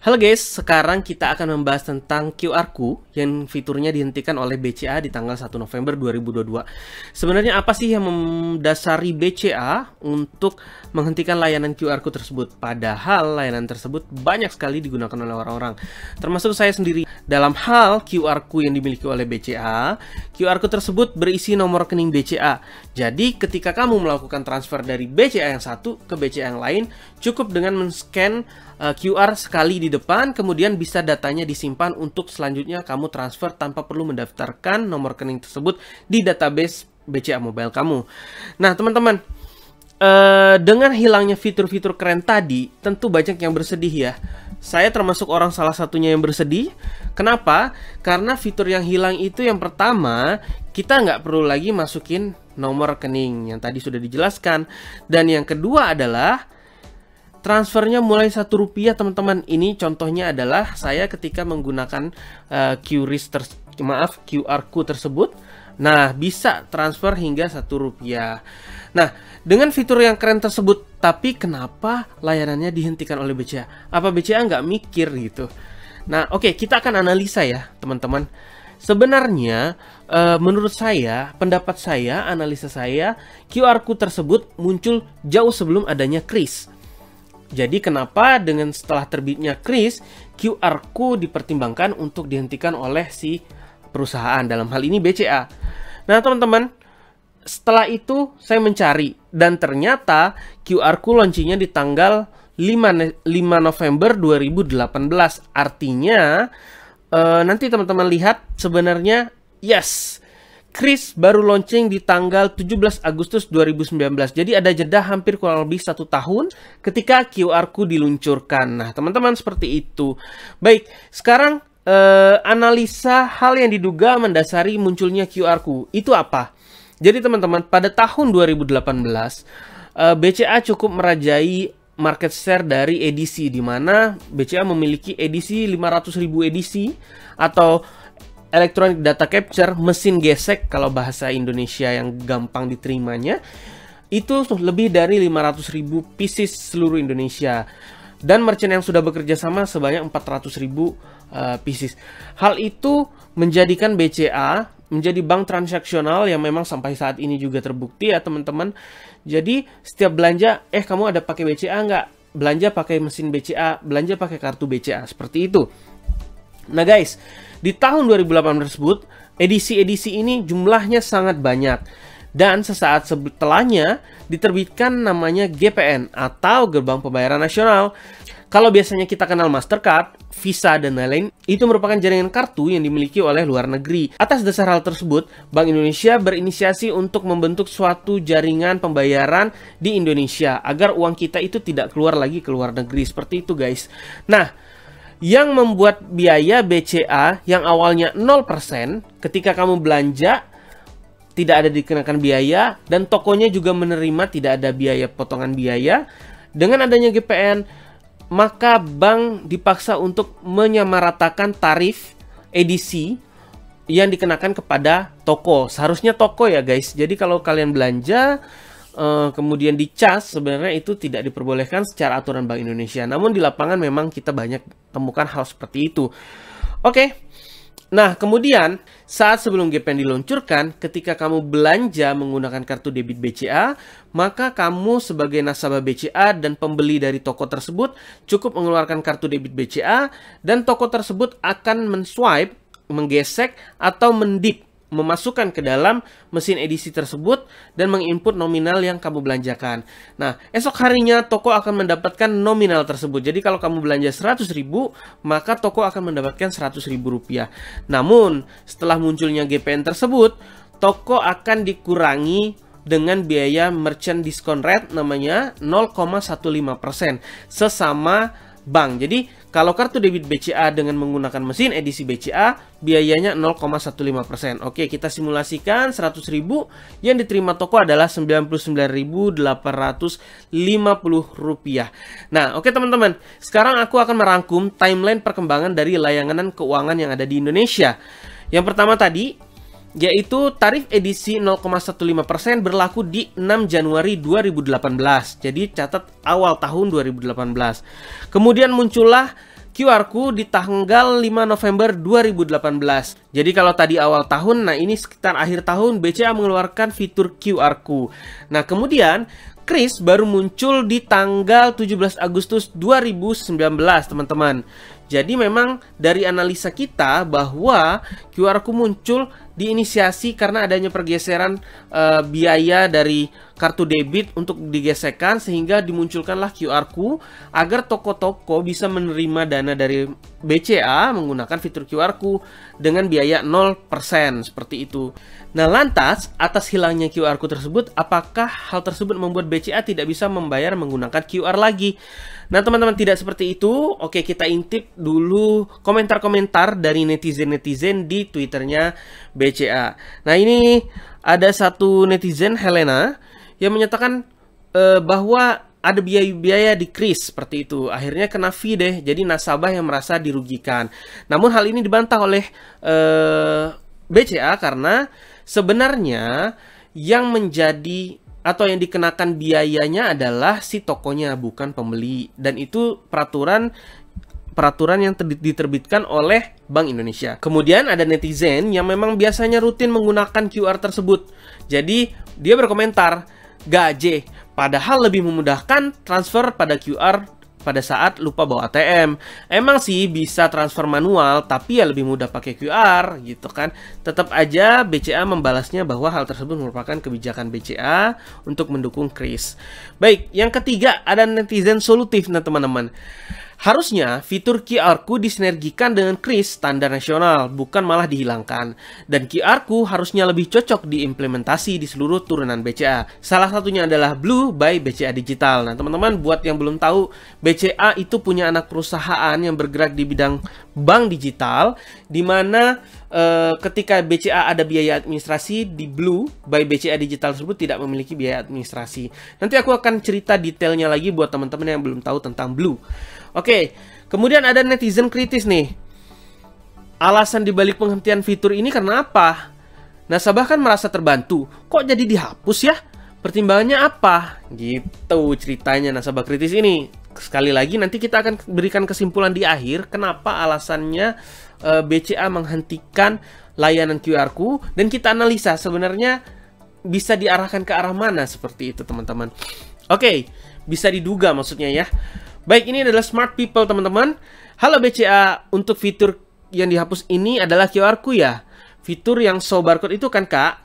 Halo guys, sekarang kita akan membahas tentang QR Code yang fiturnya dihentikan oleh BCA di tanggal 1 November 2022. Sebenarnya apa sih yang mendasari BCA untuk menghentikan layanan QR Code tersebut? Padahal layanan tersebut banyak sekali digunakan oleh orang-orang, termasuk saya sendiri. Dalam hal QR Code yang dimiliki oleh BCA, QR Code tersebut berisi nomor rekening BCA. Jadi ketika kamu melakukan transfer dari BCA yang satu ke BCA yang lain, cukup dengan men-scan QR sekali di depan, kemudian bisa datanya disimpan untuk selanjutnya kamu transfer tanpa perlu mendaftarkan nomor rekening tersebut di database BCA Mobile kamu. Nah teman-teman, dengan hilangnya fitur-fitur keren tadi, tentu banyak yang bersedih ya. Saya termasuk orang salah satunya yang bersedih. Kenapa? Karena fitur yang hilang itu yang pertama, kita nggak perlu lagi masukin nomor rekening yang tadi sudah dijelaskan. Dan yang kedua adalah transfernya mulai Rp1, teman-teman. Ini contohnya adalah saya ketika menggunakan QR Code tersebut. Nah, bisa transfer hingga Rp1. Nah, dengan fitur yang keren tersebut, tapi kenapa layanannya dihentikan oleh BCA? Apa BCA nggak mikir gitu? Nah, oke, kita akan analisa ya, teman-teman. Sebenarnya, menurut saya, pendapat saya, analisa saya, QR Code tersebut muncul jauh sebelum adanya kris. Jadi kenapa dengan setelah terbitnya kris, QR Code dipertimbangkan untuk dihentikan oleh si perusahaan, dalam hal ini BCA. Nah teman-teman, setelah itu saya mencari dan ternyata QR Code launchingnya di tanggal 5 November 2018. Artinya nanti teman-teman lihat sebenarnya yes, kris baru launching di tanggal 17 Agustus 2019. Jadi ada jeda hampir kurang lebih 1 tahun ketika QR Code diluncurkan. Nah teman-teman, seperti itu. Baik, sekarang analisa hal yang diduga mendasari munculnya QR Code itu apa? Jadi teman-teman, pada tahun 2018 BCA cukup merajai market share dari edisi, di mana BCA memiliki edisi 500.000 edisi atau Electronic Data Capture, mesin gesek kalau bahasa Indonesia yang gampang diterimanya, itu lebih dari 500.000 pieces seluruh Indonesia. Dan merchant yang sudah bekerja sama sebanyak 400.000 pieces. Hal itu menjadikan BCA menjadi bank transaksional yang memang sampai saat ini juga terbukti ya teman-teman. Jadi setiap belanja, kamu ada pakai BCA nggak? Belanja pakai mesin BCA, belanja pakai kartu BCA, seperti itu. Nah guys, di tahun 2018 tersebut, edisi-edisi ini jumlahnya sangat banyak. Dan sesaat setelahnya diterbitkan namanya GPN atau Gerbang Pembayaran Nasional. Kalau biasanya kita kenal Mastercard, Visa, dan lain-lain, itu merupakan jaringan kartu yang dimiliki oleh luar negeri. Atas dasar hal tersebut, Bank Indonesia berinisiasi untuk membentuk suatu jaringan pembayaran di Indonesia agar uang kita itu tidak keluar lagi ke luar negeri. Seperti itu guys. Nah, yang membuat biaya BCA yang awalnya 0%, ketika kamu belanja tidak ada dikenakan biaya, dan tokonya juga menerima tidak ada biaya potongan biaya. Dengan adanya GPN, maka bank dipaksa untuk menyamaratakan tarif edisi yang dikenakan kepada toko. Seharusnya toko ya guys. Jadi kalau kalian belanja kemudian dicas, sebenarnya itu tidak diperbolehkan secara aturan Bank Indonesia. Namun di lapangan memang kita banyak temukan hal seperti itu. Oke. Nah, kemudian saat sebelum GPN diluncurkan, ketika kamu belanja menggunakan kartu debit BCA, maka kamu sebagai nasabah BCA dan pembeli dari toko tersebut cukup mengeluarkan kartu debit BCA dan toko tersebut akan men-swipe, menggesek atau mendip, memasukkan ke dalam mesin edisi tersebut dan menginput nominal yang kamu belanjakan. Nah, esok harinya toko akan mendapatkan nominal tersebut. Jadi kalau kamu belanja 100.000, maka toko akan mendapatkan Rp100.000. Namun, setelah munculnya GPN tersebut, toko akan dikurangi dengan biaya merchant discount rate namanya 0,15% sesama bank. Jadi kalau kartu debit BCA dengan menggunakan mesin edisi BCA, biayanya 0,15%. Oke, kita simulasikan 100.000 yang diterima toko adalah Rp99.850. Nah, oke teman-teman. Sekarang aku akan merangkum timeline perkembangan dari layanan keuangan yang ada di Indonesia. Yang pertama tadi, yaitu tarif edisi 0,15% berlaku di 6 Januari 2018. Jadi catat awal tahun 2018. Kemudian muncullah QR-ku di tanggal 5 November 2018. Jadi kalau tadi awal tahun, nah ini sekitar akhir tahun BCA mengeluarkan fitur QR-ku. Nah, kemudian Kris baru muncul di tanggal 17 Agustus 2019, teman-teman. Jadi memang dari analisa kita bahwa QR-ku muncul diinisiasi karena adanya pergeseran biaya dari kartu debit untuk digesekkan, sehingga dimunculkanlah QR-ku agar toko-toko bisa menerima dana dari BCA menggunakan fitur QR-ku dengan biaya 0% seperti itu. Nah, lantas atas hilangnya QR-ku tersebut, apakah hal tersebut membuat BCA tidak bisa membayar menggunakan QR lagi? Nah, teman-teman, tidak seperti itu. Oke, kita intip dulu komentar-komentar dari netizen-netizen di Twitternya BCA. Nah, ini ada satu netizen, Helena, yang menyatakan bahwa ada biaya-biaya di Kris seperti itu. Akhirnya kena fee deh, jadi nasabah yang merasa dirugikan. Namun hal ini dibantah oleh BCA karena sebenarnya yang menjadi atau yang dikenakan biayanya adalah si tokonya, bukan pembeli. Dan itu peraturan yang diterbitkan oleh Bank Indonesia. Kemudian ada netizen yang memang biasanya rutin menggunakan QR tersebut. Jadi dia berkomentar, gaje, padahal lebih memudahkan transfer pada QR pada saat lupa bawa ATM. Emang sih bisa transfer manual, tapi ya lebih mudah pakai QR gitu kan. Tetap aja BCA membalasnya bahwa hal tersebut merupakan kebijakan BCA untuk mendukung Kris. Baik, yang ketiga ada netizen solutif, nah teman-teman. Harusnya fitur QR-ku disinergikan dengan Kris standar nasional, bukan malah dihilangkan. Dan QR-ku harusnya lebih cocok diimplementasi di seluruh turunan BCA. Salah satunya adalah Blue by BCA Digital. Nah, teman-teman, buat yang belum tahu, BCA itu punya anak perusahaan yang bergerak di bidang bank digital, di mana ketika BCA ada biaya administrasi, di Blue by BCA Digital tersebut tidak memiliki biaya administrasi. Nanti aku akan cerita detailnya lagi buat teman-teman yang belum tahu tentang Blue. Oke, kemudian ada netizen kritis nih. Alasan dibalik penghentian fitur ini karena apa? Nasabah kan merasa terbantu, kok jadi dihapus ya? Pertimbangannya apa? Gitu ceritanya nasabah kritis ini. Sekali lagi nanti kita akan berikan kesimpulan di akhir kenapa alasannya BCA menghentikan layanan QR-ku, dan kita analisa sebenarnya bisa diarahkan ke arah mana seperti itu, teman-teman. Oke, bisa diduga maksudnya ya. Baik, ini adalah Smart People, teman-teman. Halo BCA, untuk fitur yang dihapus ini adalah QR-ku ya. Fitur yang show barcode itu kan, Kak.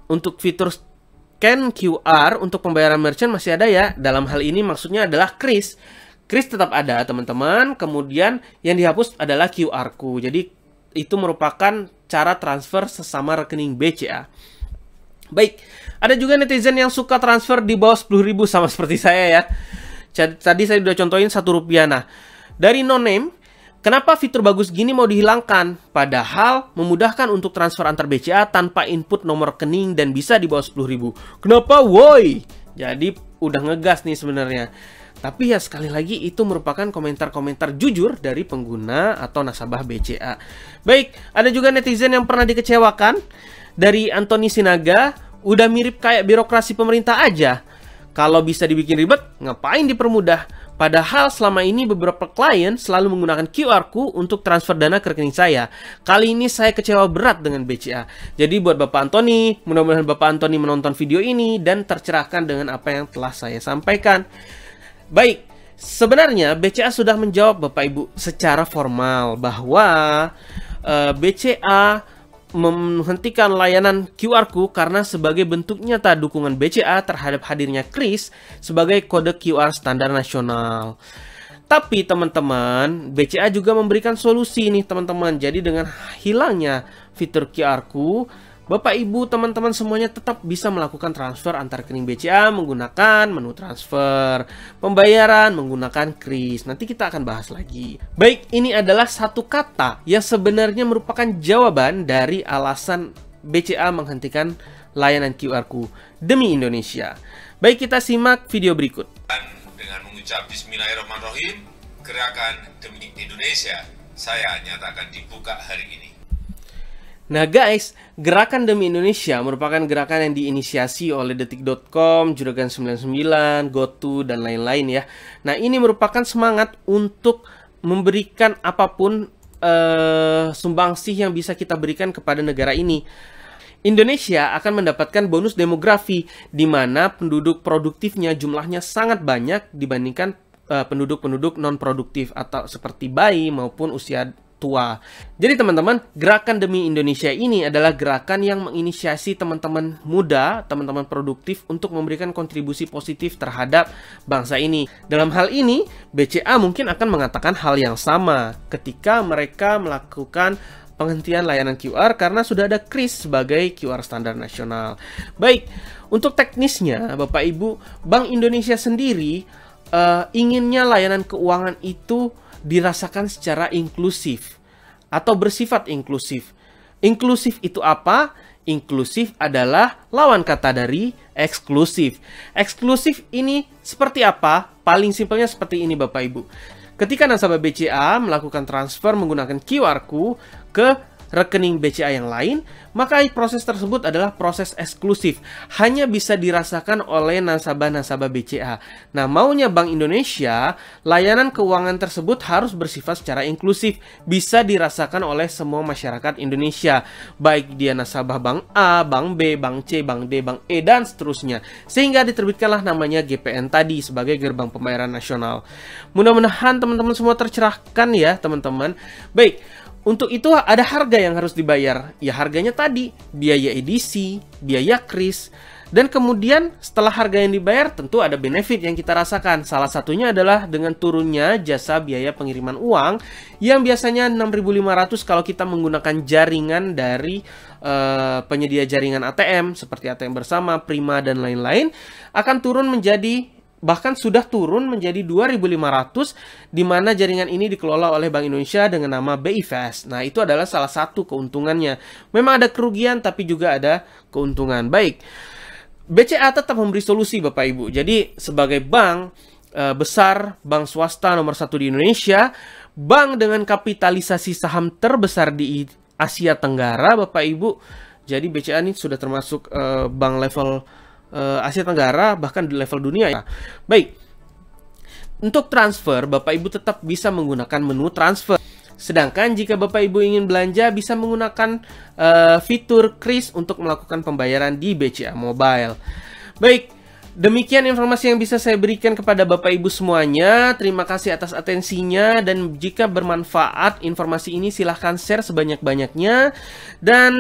Untuk fitur scan QR untuk pembayaran merchant masih ada ya. Dalam hal ini maksudnya adalah Kris. Kris tetap ada, teman-teman. Kemudian yang dihapus adalah QR-ku. Jadi itu merupakan cara transfer sesama rekening BCA. Baik, ada juga netizen yang suka transfer di bawah 10.000 sama seperti saya ya. Tadi saya sudah contohin Rp1. Nah, dari no name, kenapa fitur bagus gini mau dihilangkan? Padahal memudahkan untuk transfer antar BCA tanpa input nomor rekening dan bisa di bawah 10.000. Kenapa woi? Jadi udah ngegas nih sebenarnya. Tapi ya sekali lagi itu merupakan komentar-komentar jujur dari pengguna atau nasabah BCA. Baik, ada juga netizen yang pernah dikecewakan. Dari Anthony Sinaga, udah mirip kayak birokrasi pemerintah aja. Kalau bisa dibikin ribet, ngapain dipermudah? Padahal selama ini beberapa klien selalu menggunakan QR-ku untuk transfer dana ke rekening saya. Kali ini saya kecewa berat dengan BCA. Jadi buat Bapak Anthony, mudah-mudahan Bapak Anthony menonton video ini dan tercerahkan dengan apa yang telah saya sampaikan. Baik, sebenarnya BCA sudah menjawab Bapak Ibu secara formal bahwa BCA menghentikan layanan QR-ku karena sebagai bentuk nyata dukungan BCA terhadap hadirnya Kris sebagai kode QR standar nasional. Tapi teman-teman, BCA juga memberikan solusi nih teman-teman. Jadi dengan hilangnya fitur QR-ku, Bapak Ibu teman-teman semuanya tetap bisa melakukan transfer antar rekening BCA menggunakan menu transfer, pembayaran menggunakan Kris. Nanti kita akan bahas lagi. Baik, ini adalah satu kata yang sebenarnya merupakan jawaban dari alasan BCA menghentikan layanan QR-ku demi Indonesia. Baik, kita simak video berikut. Dengan mengucap Bismillahirrahmanirrahim, gerakan demi Indonesia saya nyatakan dibuka hari ini. Nah guys, gerakan demi Indonesia merupakan gerakan yang diinisiasi oleh Detik.com, Juragan 99, GoTo, dan lain-lain ya. Nah ini merupakan semangat untuk memberikan apapun sumbangsih yang bisa kita berikan kepada negara ini. Indonesia akan mendapatkan bonus demografi di mana penduduk produktifnya jumlahnya sangat banyak dibandingkan penduduk-penduduk non-produktif atau seperti bayi maupun usia tua. Jadi teman-teman, gerakan Demi Indonesia ini adalah gerakan yang menginisiasi teman-teman muda, teman-teman produktif untuk memberikan kontribusi positif terhadap bangsa ini. Dalam hal ini, BCA mungkin akan mengatakan hal yang sama ketika mereka melakukan penghentian layanan QR karena sudah ada KRIS sebagai QR standar nasional. Baik, untuk teknisnya Bapak Ibu, Bank Indonesia sendiri inginnya layanan keuangan itu dirasakan secara inklusif atau bersifat inklusif. Inklusif itu apa? Inklusif adalah lawan kata dari eksklusif. Eksklusif ini seperti apa? Paling simpelnya seperti ini Bapak Ibu. Ketika nasabah BCA melakukan transfer menggunakan QR-ku ke rekening BCA yang lain, maka proses tersebut adalah proses eksklusif, hanya bisa dirasakan oleh nasabah-nasabah BCA. Nah, maunya Bank Indonesia, layanan keuangan tersebut harus bersifat secara inklusif, bisa dirasakan oleh semua masyarakat Indonesia, baik dia nasabah Bank A, Bank B, Bank C, Bank D, Bank E, dan seterusnya. Sehingga diterbitkanlah namanya GPN tadi sebagai Gerbang Pembayaran Nasional. Mudah-mudahan teman-teman semua tercerahkan ya, teman-teman. Baik, untuk itu ada harga yang harus dibayar. Ya harganya tadi, biaya edisi, biaya KRIS. Dan kemudian setelah harga yang dibayar tentu ada benefit yang kita rasakan. Salah satunya adalah dengan turunnya jasa biaya pengiriman uang yang biasanya 6.500 kalau kita menggunakan jaringan dari penyedia jaringan ATM seperti ATM Bersama, Prima, dan lain-lain akan turun menjadi, bahkan sudah turun menjadi 2.500 di mana jaringan ini dikelola oleh Bank Indonesia dengan nama BI Fast. Nah, itu adalah salah satu keuntungannya. Memang ada kerugian tapi juga ada keuntungan. Baik. BCA tetap memberi solusi Bapak Ibu. Jadi sebagai bank besar, bank swasta nomor 1 di Indonesia, bank dengan kapitalisasi saham terbesar di Asia Tenggara Bapak Ibu. Jadi BCA ini sudah termasuk bank level Asia Tenggara, bahkan di level dunia ya. Baik, untuk transfer Bapak Ibu tetap bisa menggunakan menu transfer. Sedangkan jika Bapak Ibu ingin belanja bisa menggunakan fitur KRIS untuk melakukan pembayaran di BCA Mobile. Baik, demikian informasi yang bisa saya berikan kepada Bapak Ibu semuanya. Terima kasih atas atensinya, dan jika bermanfaat informasi ini silahkan share sebanyak-banyaknya. Dan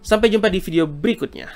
sampai jumpa di video berikutnya.